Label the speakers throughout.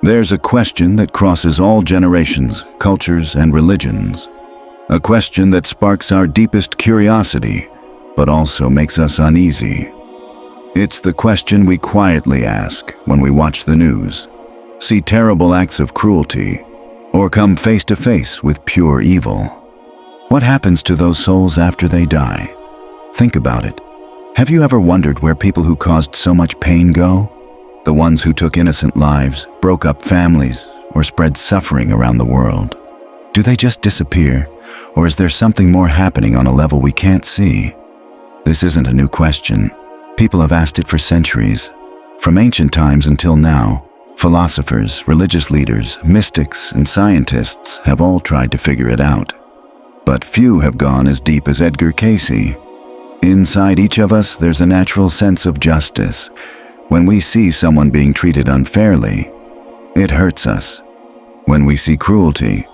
Speaker 1: There's a question that crosses all generations, cultures, and religions. A question that sparks our deepest curiosity, but also makes us uneasy. It's the question we quietly ask when we watch the news, see terrible acts of cruelty, or come face to face with pure evil. What happens to those souls after they die? Think about it. Have you ever wondered where people who caused so much pain go? The ones who took innocent lives, broke up families, or spread suffering around the world. Do they just disappear, or is there something more happening on a level we can't see? This isn't a new question. People have asked it for centuries. From ancient times until now, philosophers, religious leaders, mystics, and scientists have all tried to figure it out. But few have gone as deep as Edgar Cayce. Inside each of us, there's a natural sense of justice. When we see someone being treated unfairly, it hurts us. When we see cruelty,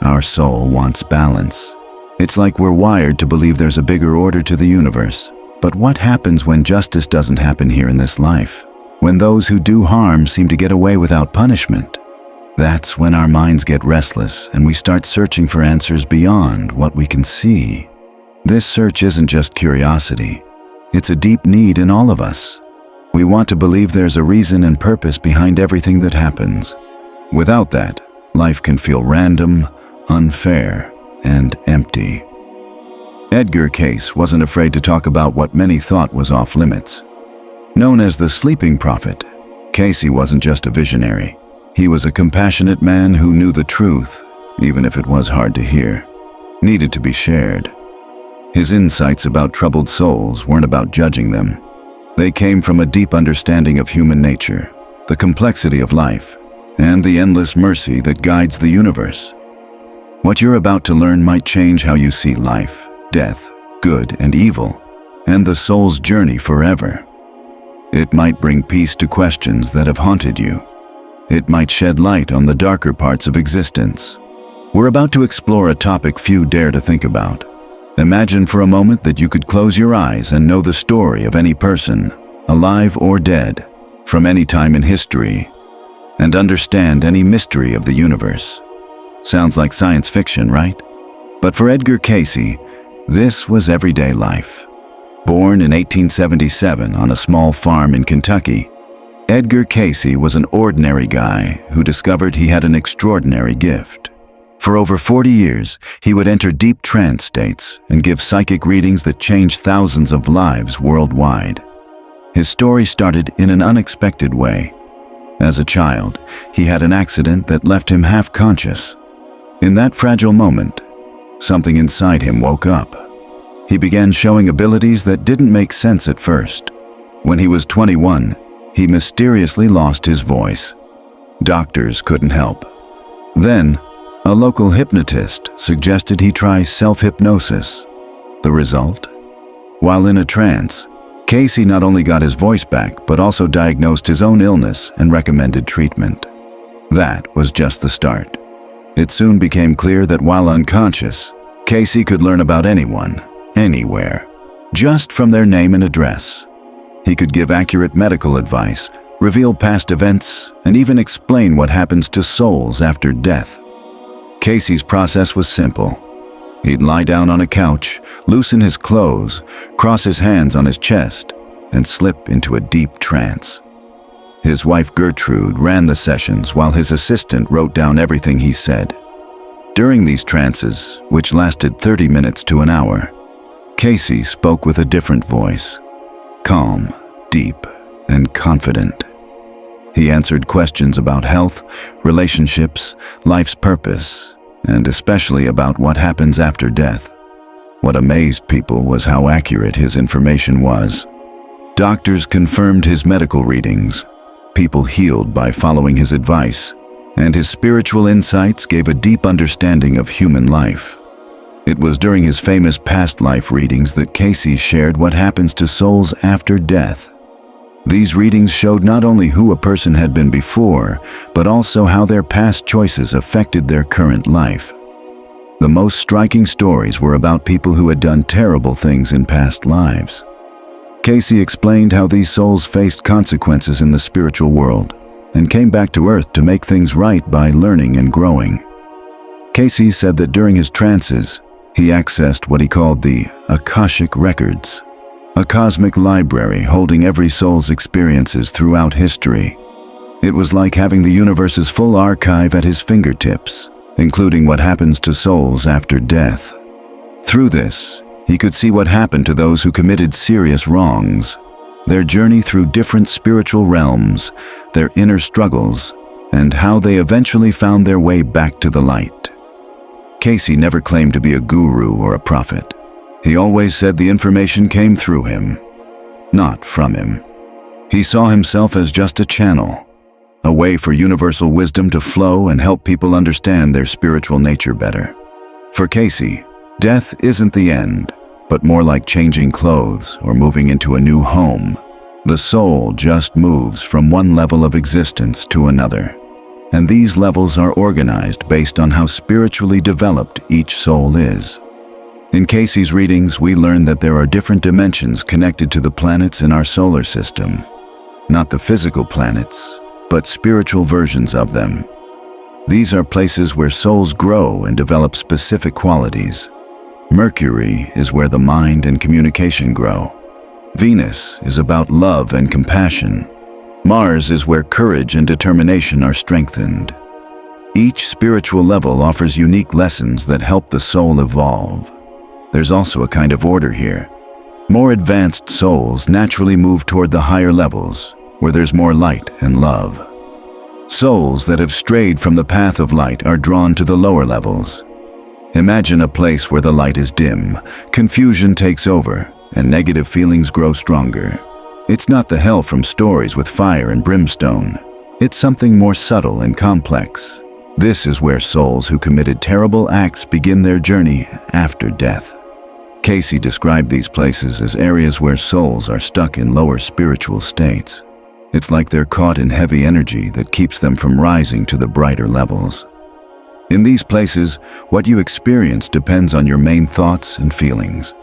Speaker 1: our soul wants balance. It's like we're wired to believe there's a bigger order to the universe. But what happens when justice doesn't happen here in this life? When those who do harm seem to get away without punishment? That's when our minds get restless and we start searching for answers beyond what we can see. This search isn't just curiosity. It's a deep need in all of us. We want to believe there's a reason and purpose behind everything that happens. Without that, life can feel random, unfair, and empty. Edgar Cayce wasn't afraid to talk about what many thought was off limits. Known as the sleeping prophet, Cayce wasn't just a visionary. He was a compassionate man who knew the truth, even if it was hard to hear, needed to be shared. His insights about troubled souls weren't about judging them. They came from a deep understanding of human nature, the complexity of life, and the endless mercy that guides the universe. What you're about to learn might change how you see life, death, good and evil, and the soul's journey forever. It might bring peace to questions that have haunted you. It might shed light on the darker parts of existence. We're about to explore a topic few dare to think about. Imagine for a moment that you could close your eyes and know the story of any person, alive or dead, from any time in history, and understand any mystery of the universe. Sounds like science fiction, right? But for Edgar Cayce, this was everyday life. Born in 1877 on a small farm in Kentucky, Edgar Cayce was an ordinary guy who discovered he had an extraordinary gift. For over 40 years, he would enter deep trance states and give psychic readings that changed thousands of lives worldwide. His story started in an unexpected way. As a child, he had an accident that left him half-conscious. In that fragile moment, something inside him woke up. He began showing abilities that didn't make sense at first. When he was 21, he mysteriously lost his voice. Doctors couldn't help. Then, a local hypnotist suggested he try self-hypnosis. The result? While in a trance, Cayce not only got his voice back, but also diagnosed his own illness and recommended treatment. That was just the start. It soon became clear that while unconscious, Cayce could learn about anyone, anywhere, just from their name and address. He could give accurate medical advice, reveal past events, and even explain what happens to souls after death. Cayce's process was simple. He'd lie down on a couch, loosen his clothes, cross his hands on his chest, and slip into a deep trance. His wife Gertrude ran the sessions while his assistant wrote down everything he said. During these trances, which lasted 30 minutes to an hour, Cayce spoke with a different voice, calm, deep, and confident. He answered questions about health, relationships, life's purpose, and especially about what happens after death. What amazed people was how accurate his information was. Doctors confirmed his medical readings, people healed by following his advice, and his spiritual insights gave a deep understanding of human life. It was during his famous past life readings that Cayce shared what happens to souls after death. These readings showed not only who a person had been before, but also how their past choices affected their current life. The most striking stories were about people who had done terrible things in past lives. Cayce explained how these souls faced consequences in the spiritual world, and came back to Earth to make things right by learning and growing. Cayce said that during his trances, he accessed what he called the Akashic Records, a cosmic library holding every soul's experiences throughout history. It was like having the universe's full archive at his fingertips, including what happens to souls after death. Through this, he could see what happened to those who committed serious wrongs, their journey through different spiritual realms, their inner struggles, and how they eventually found their way back to the light. Cayce never claimed to be a guru or a prophet. He always said the information came through him, not from him. He saw himself as just a channel, a way for universal wisdom to flow and help people understand their spiritual nature better. For Cayce, death isn't the end, but more like changing clothes or moving into a new home. The soul just moves from one level of existence to another, and these levels are organized based on how spiritually developed each soul is. In Cayce's readings, we learn that there are different dimensions connected to the planets in our solar system. Not the physical planets, but spiritual versions of them. These are places where souls grow and develop specific qualities. Mercury is where the mind and communication grow. Venus is about love and compassion. Mars is where courage and determination are strengthened. Each spiritual level offers unique lessons that help the soul evolve. There's also a kind of order here. More advanced souls naturally move toward the higher levels, where there's more light and love. Souls that have strayed from the path of light are drawn to the lower levels. Imagine a place where the light is dim, confusion takes over, and negative feelings grow stronger. It's not the hell from stories with fire and brimstone. It's something more subtle and complex. This is where souls who committed terrible acts begin their journey after death. Cayce described these places as areas where souls are stuck in lower spiritual states. It's like they're caught in heavy energy that keeps them from rising to the brighter levels. In these places, what you experience depends on your main thoughts and feelings.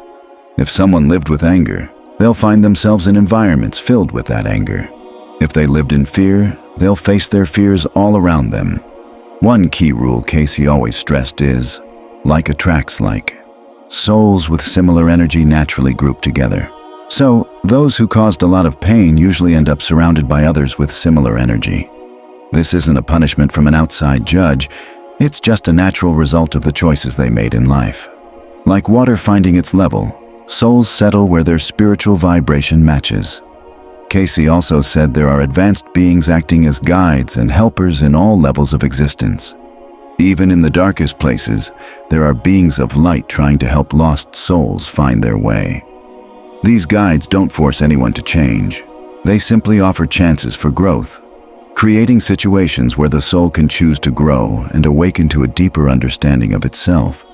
Speaker 1: If someone lived with anger, they'll find themselves in environments filled with that anger. If they lived in fear, they'll face their fears all around them. One key rule Cayce always stressed is, like attracts like. Souls with similar energy naturally group together. So, those who caused a lot of pain usually end up surrounded by others with similar energy. This isn't a punishment from an outside judge, it's just a natural result of the choices they made in life. Like water finding its level, souls settle where their spiritual vibration matches. Cayce also said there are advanced beings acting as guides and helpers in all levels of existence. Even in the darkest places, there are beings of light trying to help lost souls find their way. These guides don't force anyone to change. They simply offer chances for growth, creating situations where the soul can choose to grow and awaken to a deeper understanding of itself.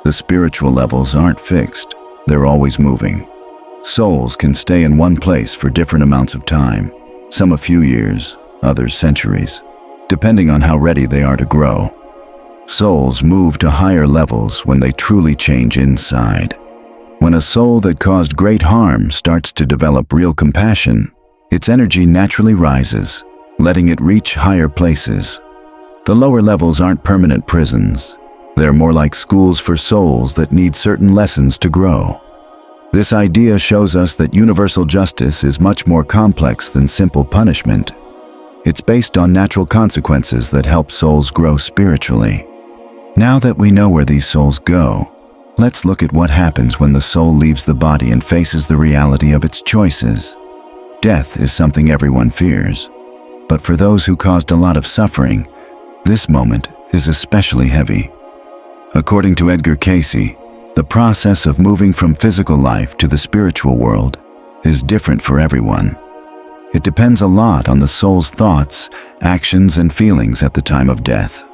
Speaker 1: The spiritual levels aren't fixed, they're always moving. Souls can stay in one place for different amounts of time, some a few years, others centuries, depending on how ready they are to grow. Souls move to higher levels when they truly change inside. When a soul that caused great harm starts to develop real compassion, its energy naturally rises, letting it reach higher places. The lower levels aren't permanent prisons. They're more like schools for souls that need certain lessons to grow. This idea shows us that universal justice is much more complex than simple punishment. It's based on natural consequences that help souls grow spiritually. Now that we know where these souls go, let's look at what happens when the soul leaves the body and faces the reality of its choices. Death is something everyone fears. But for those who caused a lot of suffering, this moment is especially heavy. According to Edgar Cayce, the process of moving from physical life to the spiritual world is different for everyone. It depends a lot on the soul's thoughts, actions, and feelings at the time of death.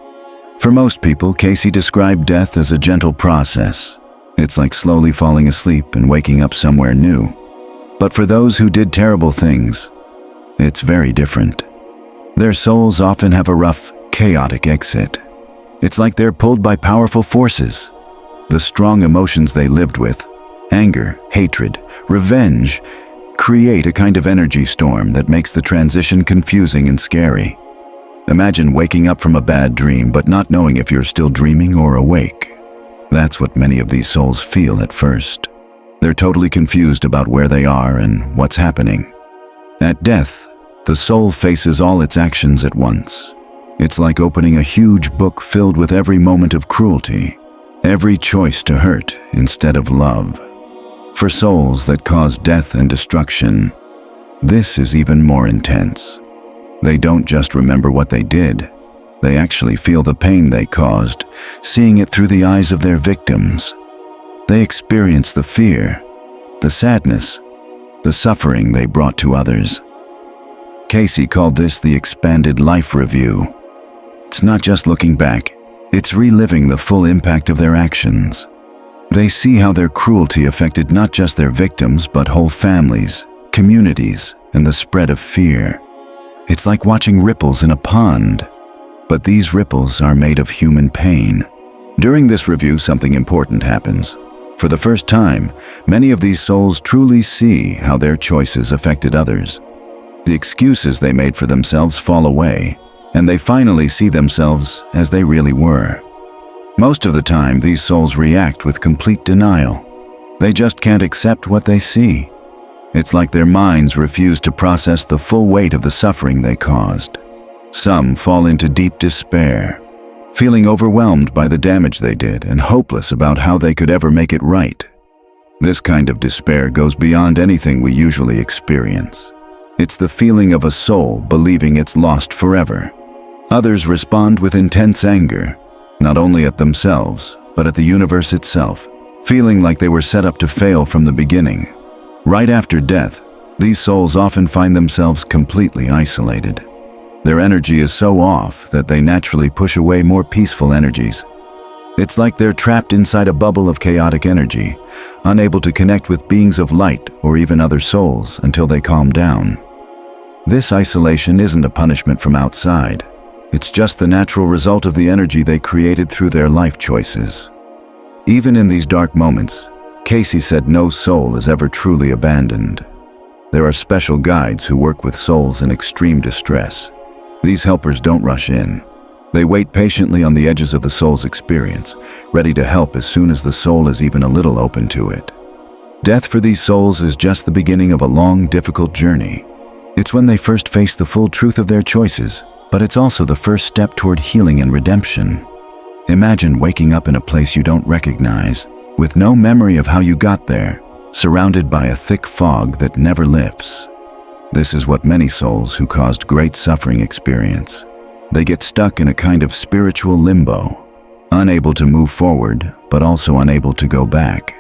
Speaker 1: For most people, Cayce described death as a gentle process. It's like slowly falling asleep and waking up somewhere new. But for those who did terrible things, it's very different. Their souls often have a rough, chaotic exit. It's like they're pulled by powerful forces. The strong emotions they lived with, anger, hatred, revenge, create a kind of energy storm that makes the transition confusing and scary. Imagine waking up from a bad dream but not knowing if you're still dreaming or awake. That's what many of these souls feel at first. They're totally confused about where they are and what's happening. At death, the soul faces all its actions at once. It's like opening a huge book filled with every moment of cruelty, every choice to hurt instead of love. For souls that cause death and destruction, this is even more intense. They don't just remember what they did, they actually feel the pain they caused, seeing it through the eyes of their victims. They experience the fear, the sadness, the suffering they brought to others. Cayce called this the expanded life review. It's not just looking back, it's reliving the full impact of their actions. They see how their cruelty affected not just their victims, but whole families, communities, and the spread of fear. It's like watching ripples in a pond, but these ripples are made of human pain. During this review, something important happens. For the first time, many of these souls truly see how their choices affected others. The excuses they made for themselves fall away, and they finally see themselves as they really were. Most of the time, these souls react with complete denial. They just can't accept what they see. It's like their minds refuse to process the full weight of the suffering they caused. Some fall into deep despair, feeling overwhelmed by the damage they did and hopeless about how they could ever make it right. This kind of despair goes beyond anything we usually experience. It's the feeling of a soul believing it's lost forever. Others respond with intense anger, not only at themselves, but at the universe itself, feeling like they were set up to fail from the beginning. Right after death, these souls often find themselves completely isolated. Their energy is so off that they naturally push away more peaceful energies. It's like they're trapped inside a bubble of chaotic energy, unable to connect with beings of light or even other souls until they calm down. This isolation isn't a punishment from outside. It's just the natural result of the energy they created through their life choices. Even in these dark moments, Cayce said no soul is ever truly abandoned. There are special guides who work with souls in extreme distress. These helpers don't rush in. They wait patiently on the edges of the soul's experience, ready to help as soon as the soul is even a little open to it. Death for these souls is just the beginning of a long, difficult journey. It's when they first face the full truth of their choices, but it's also the first step toward healing and redemption. Imagine waking up in a place you don't recognize, with no memory of how you got there, surrounded by a thick fog that never lifts. This is what many souls who caused great suffering experience. They get stuck in a kind of spiritual limbo, unable to move forward, but also unable to go back.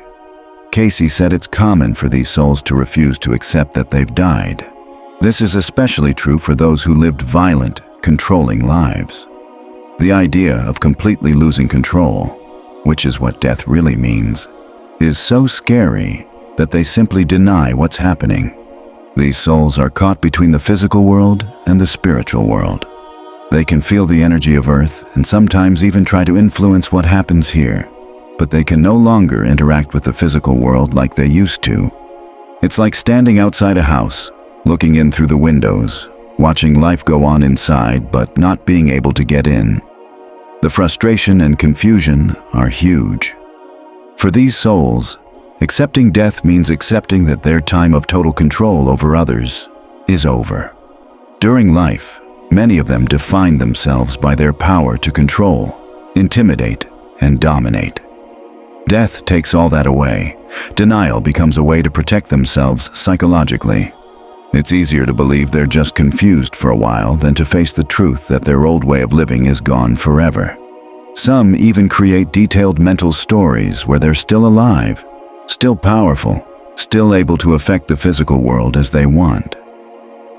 Speaker 1: Cayce said it's common for these souls to refuse to accept that they've died. This is especially true for those who lived violent, controlling lives. The idea of completely losing control, which is what death really means, is so scary that they simply deny what's happening. These souls are caught between the physical world and the spiritual world. They can feel the energy of Earth and sometimes even try to influence what happens here, but they can no longer interact with the physical world like they used to. It's like standing outside a house, looking in through the windows, watching life go on inside but not being able to get in. The frustration and confusion are huge. For these souls, accepting death means accepting that their time of total control over others is over. During life, many of them define themselves by their power to control, intimidate, and dominate. Death takes all that away. Denial becomes a way to protect themselves psychologically. It's easier to believe they're just confused for a while than to face the truth that their old way of living is gone forever. Some even create detailed mental stories where they're still alive, still powerful, still able to affect the physical world as they want.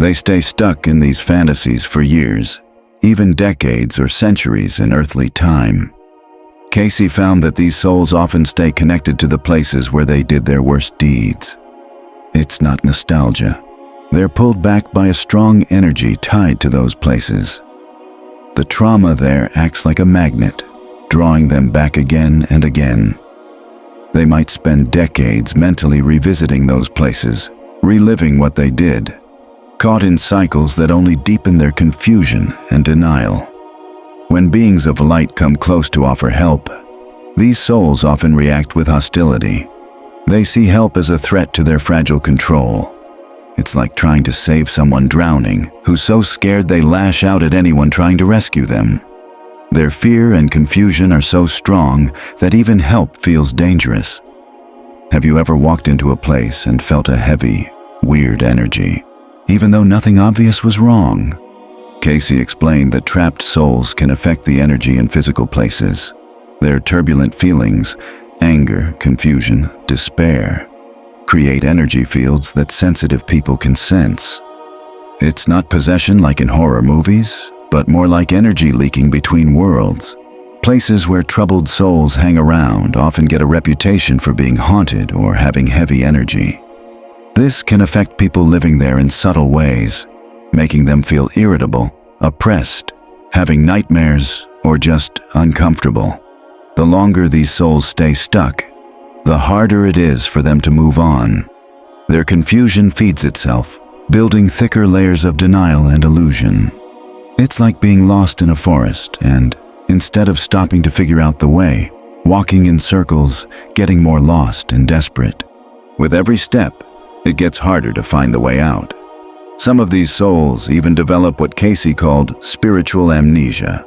Speaker 1: They stay stuck in these fantasies for years, even decades or centuries in earthly time. Cayce found that these souls often stay connected to the places where they did their worst deeds. It's not nostalgia. They're pulled back by a strong energy tied to those places. The trauma there acts like a magnet, drawing them back again and again. They might spend decades mentally revisiting those places, reliving what they did, caught in cycles that only deepen their confusion and denial. When beings of light come close to offer help, these souls often react with hostility. They see help as a threat to their fragile control. It's like trying to save someone drowning, who's so scared they lash out at anyone trying to rescue them. Their fear and confusion are so strong that even help feels dangerous. Have you ever walked into a place and felt a heavy, weird energy, even though nothing obvious was wrong? Cayce explained that trapped souls can affect the energy in physical places. Their turbulent feelings, anger, confusion, despair, create energy fields that sensitive people can sense. It's not possession like in horror movies, but more like energy leaking between worlds. Places where troubled souls hang around often get a reputation for being haunted or having heavy energy. This can affect people living there in subtle ways, making them feel irritable, oppressed, having nightmares, or just uncomfortable. The longer these souls stay stuck, the harder it is for them to move on. Their confusion feeds itself, building thicker layers of denial and illusion. It's like being lost in a forest and, instead of stopping to figure out the way, walking in circles, getting more lost and desperate. With every step, it gets harder to find the way out. Some of these souls even develop what Cayce called spiritual amnesia.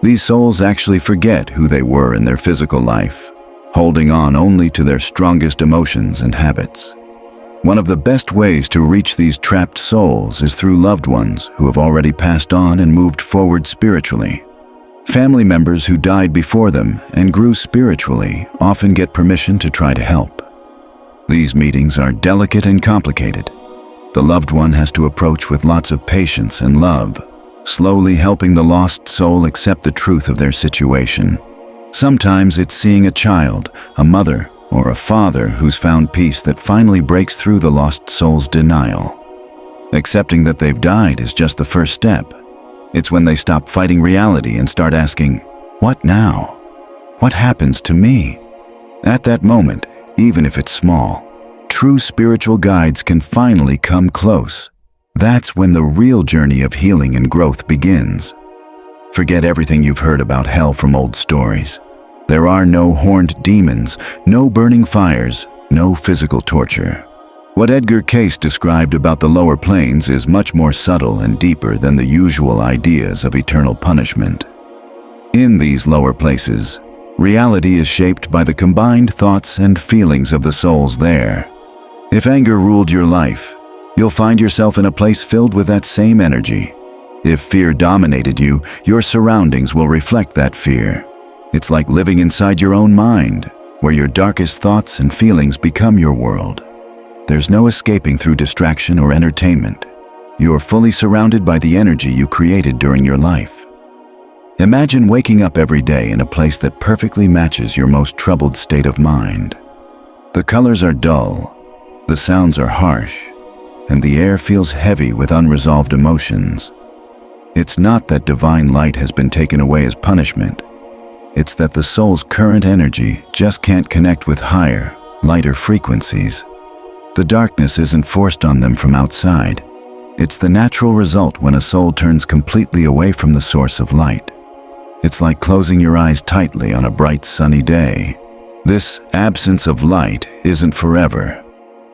Speaker 1: These souls actually forget who they were in their physical life, holding on only to their strongest emotions and habits. One of the best ways to reach these trapped souls is through loved ones who have already passed on and moved forward spiritually. Family members who died before them and grew spiritually often get permission to try to help. These meetings are delicate and complicated. The loved one has to approach with lots of patience and love, slowly helping the lost soul accept the truth of their situation. Sometimes it's seeing a child, a mother, or a father who's found peace that finally breaks through the lost soul's denial. Accepting that they've died is just the first step. It's when they stop fighting reality and start asking, "What now? What happens to me?" At that moment, even if it's small, true spiritual guides can finally come close. That's when the real journey of healing and growth begins. Forget everything you've heard about hell from old stories. There are no horned demons, no burning fires, no physical torture. What Edgar Cayce described about the lower planes is much more subtle and deeper than the usual ideas of eternal punishment. In these lower places, reality is shaped by the combined thoughts and feelings of the souls there. If anger ruled your life, you'll find yourself in a place filled with that same energy. If fear dominated you, your surroundings will reflect that fear. It's like living inside your own mind, where your darkest thoughts and feelings become your world. There's no escaping through distraction or entertainment. You're fully surrounded by the energy you created during your life. Imagine waking up every day in a place that perfectly matches your most troubled state of mind. The colors are dull, the sounds are harsh, and the air feels heavy with unresolved emotions. It's not that divine light has been taken away as punishment. It's that the soul's current energy just can't connect with higher, lighter frequencies. The darkness isn't forced on them from outside. It's the natural result when a soul turns completely away from the source of light. It's like closing your eyes tightly on a bright sunny day. This absence of light isn't forever,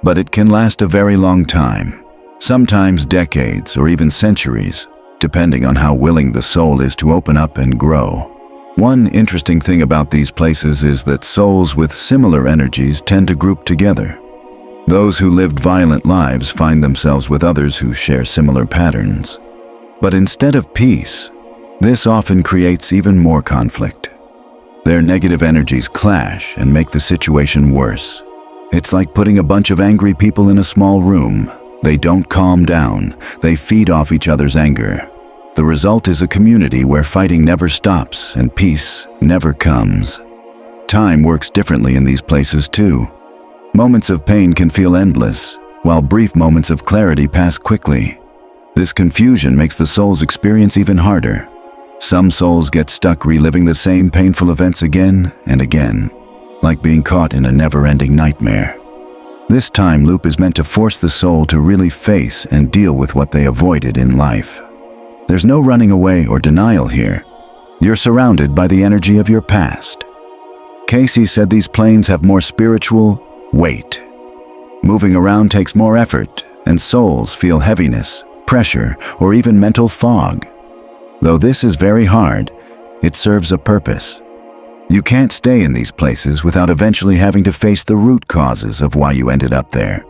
Speaker 1: but it can last a very long time, sometimes decades or even centuries, depending on how willing the soul is to open up and grow. One interesting thing about these places is that souls with similar energies tend to group together. Those who lived violent lives find themselves with others who share similar patterns. But instead of peace, this often creates even more conflict. Their negative energies clash and make the situation worse. It's like putting a bunch of angry people in a small room. They don't calm down, they feed off each other's anger. The result is a community where fighting never stops and peace never comes. Time works differently in these places too. Moments of pain can feel endless, while brief moments of clarity pass quickly. This confusion makes the soul's experience even harder. Some souls get stuck reliving the same painful events again and again, like being caught in a never-ending nightmare. This time loop is meant to force the soul to really face and deal with what they avoided in life. There's no running away or denial here. You're surrounded by the energy of your past. Cayce said these planes have more spiritual weight. Moving around takes more effort, and souls feel heaviness, pressure, or even mental fog. Though this is very hard, it serves a purpose. You can't stay in these places without eventually having to face the root causes of why you ended up there.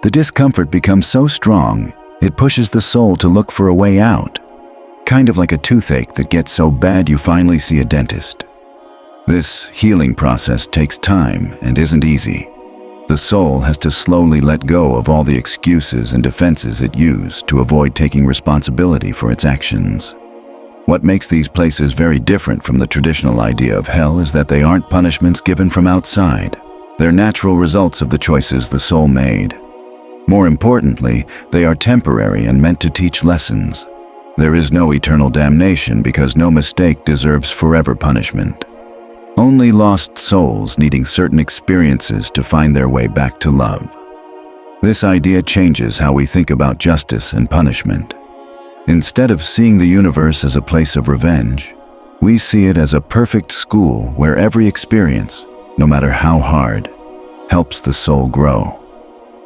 Speaker 1: The discomfort becomes so strong, it pushes the soul to look for a way out. Kind of like a toothache that gets so bad you finally see a dentist. This healing process takes time and isn't easy. The soul has to slowly let go of all the excuses and defenses it used to avoid taking responsibility for its actions. What makes these places very different from the traditional idea of hell is that they aren't punishments given from outside. They're natural results of the choices the soul made. More importantly, they are temporary and meant to teach lessons. There is no eternal damnation because no mistake deserves forever punishment. Only lost souls needing certain experiences to find their way back to love. This idea changes how we think about justice and punishment. Instead of seeing the universe as a place of revenge, we see it as a perfect school where every experience, no matter how hard, helps the soul grow.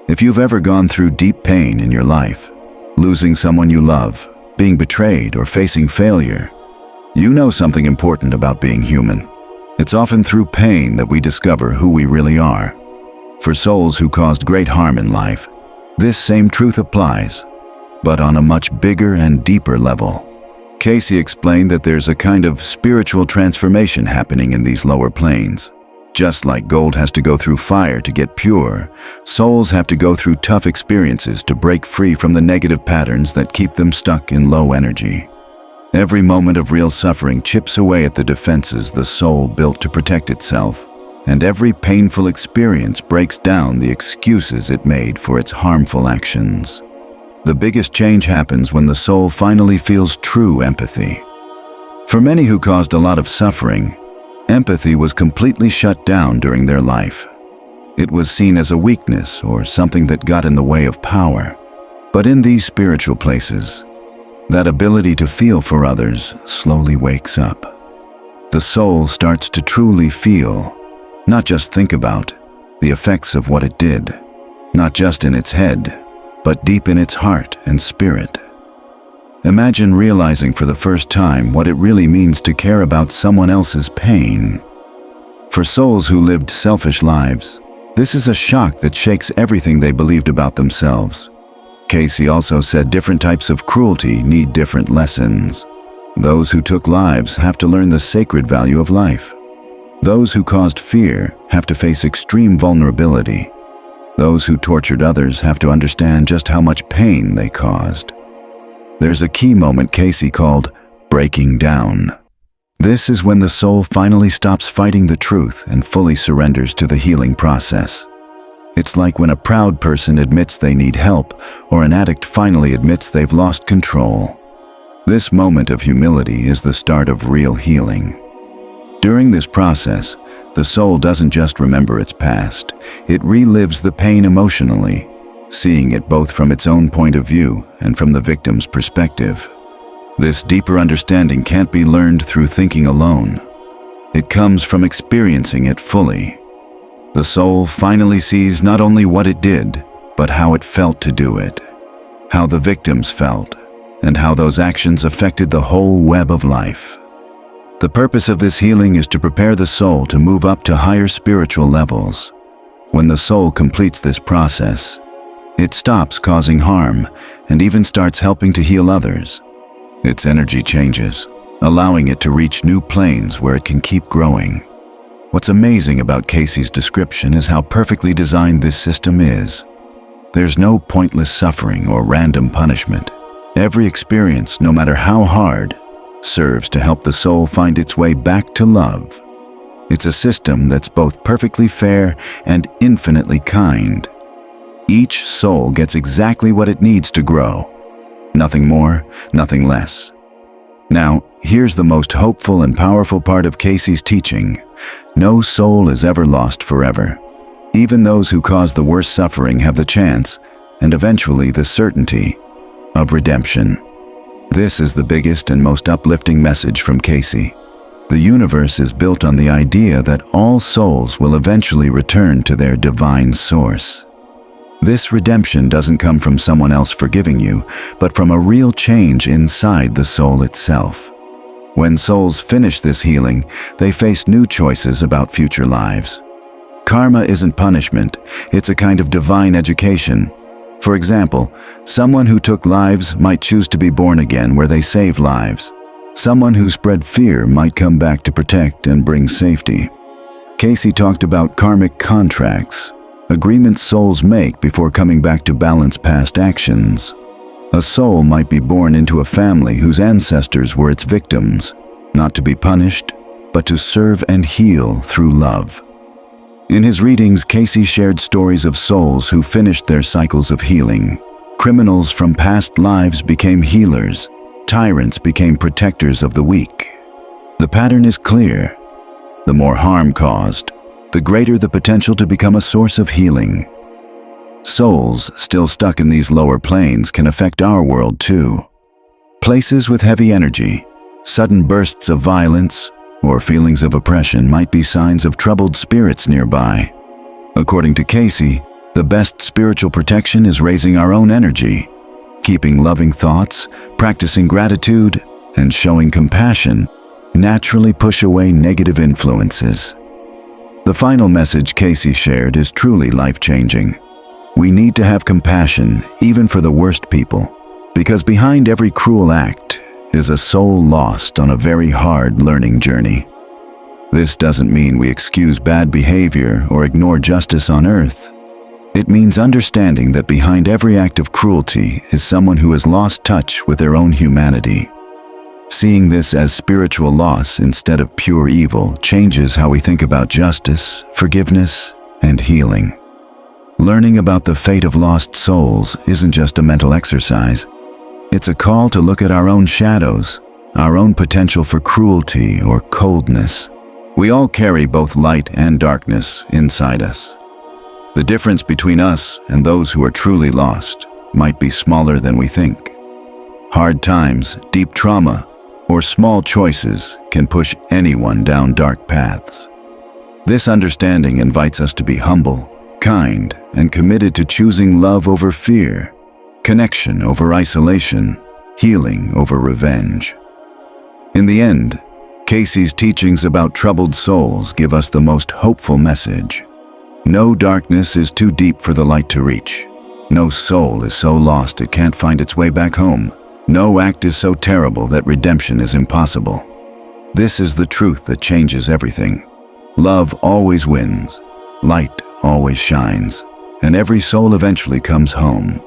Speaker 1: If you've ever gone through deep pain in your life, losing someone you love, being betrayed, or facing failure, you know something important about being human. It's often through pain that we discover who we really are. For souls who caused great harm in life, this same truth applies, but on a much bigger and deeper level. Cayce explained that there's a kind of spiritual transformation happening in these lower planes. Just like gold has to go through fire to get pure, souls have to go through tough experiences to break free from the negative patterns that keep them stuck in low energy. Every moment of real suffering chips away at the defenses the soul built to protect itself, and every painful experience breaks down the excuses it made for its harmful actions. The biggest change happens when the soul finally feels true empathy. For many who caused a lot of suffering, empathy was completely shut down during their life. It was seen as a weakness or something that got in the way of power. But in these spiritual places, that ability to feel for others slowly wakes up. The soul starts to truly feel, not just think about, the effects of what it did, not just in its head, but deep in its heart and spirit. Imagine realizing for the first time what it really means to care about someone else's pain. For souls who lived selfish lives, this is a shock that shakes everything they believed about themselves. Cayce also said different types of cruelty need different lessons. Those who took lives have to learn the sacred value of life. Those who caused fear have to face extreme vulnerability. Those who tortured others have to understand just how much pain they caused. There's a key moment Cayce called breaking down. This is when the soul finally stops fighting the truth and fully surrenders to the healing process. It's like when a proud person admits they need help, or an addict finally admits they've lost control. This moment of humility is the start of real healing. During this process, the soul doesn't just remember its past, it relives the pain emotionally, seeing it both from its own point of view and from the victim's perspective. This deeper understanding can't be learned through thinking alone. It comes from experiencing it fully. The soul finally sees not only what it did, but how it felt to do it, how the victims felt, and how those actions affected the whole web of life. The purpose of this healing is to prepare the soul to move up to higher spiritual levels. When the soul completes this process, it stops causing harm and even starts helping to heal others. Its energy changes, allowing it to reach new planes where it can keep growing. What's amazing about Cayce's description is how perfectly designed this system is. There's no pointless suffering or random punishment. Every experience, no matter how hard, serves to help the soul find its way back to love. It's a system that's both perfectly fair and infinitely kind. Each soul gets exactly what it needs to grow. Nothing more, nothing less. Now, here's the most hopeful and powerful part of Cayce's teaching. No soul is ever lost forever. Even those who cause the worst suffering have the chance, and eventually the certainty, of redemption. This is the biggest and most uplifting message from Cayce. The universe is built on the idea that all souls will eventually return to their divine source. This redemption doesn't come from someone else forgiving you, but from a real change inside the soul itself. When souls finish this healing, they face new choices about future lives. Karma isn't punishment, it's a kind of divine education. For example, someone who took lives might choose to be born again where they save lives. Someone who spread fear might come back to protect and bring safety. Cayce talked about karmic contracts, agreements souls make before coming back to balance past actions. A soul might be born into a family whose ancestors were its victims, not to be punished, but to serve and heal through love. In his readings, Cayce shared stories of souls who finished their cycles of healing. Criminals from past lives became healers. Tyrants became protectors of the weak. The pattern is clear. The more harm caused, the greater the potential to become a source of healing. Souls still stuck in these lower planes can affect our world too. Places with heavy energy, sudden bursts of violence, or feelings of oppression might be signs of troubled spirits nearby. According to Cayce, the best spiritual protection is raising our own energy. Keeping loving thoughts, practicing gratitude, and showing compassion naturally push away negative influences. The final message Cayce shared is truly life-changing. We need to have compassion even for the worst people, because behind every cruel act is a soul lost on a very hard learning journey. This doesn't mean we excuse bad behavior or ignore justice on earth. It means understanding that behind every act of cruelty is someone who has lost touch with their own humanity. Seeing this as spiritual loss instead of pure evil changes how we think about justice, forgiveness, and healing. Learning about the fate of lost souls isn't just a mental exercise. It's a call to look at our own shadows, our own potential for cruelty or coldness. We all carry both light and darkness inside us. The difference between us and those who are truly lost might be smaller than we think. Hard times, deep trauma, or small choices can push anyone down dark paths. This understanding invites us to be humble, kind, and committed to choosing love over fear, connection over isolation, healing over revenge. In the end, Cayce's teachings about troubled souls give us the most hopeful message. No darkness is too deep for the light to reach. No soul is so lost it can't find its way back home. No act is so terrible that redemption is impossible. This is the truth that changes everything. Love always wins, light always shines, and every soul eventually comes home.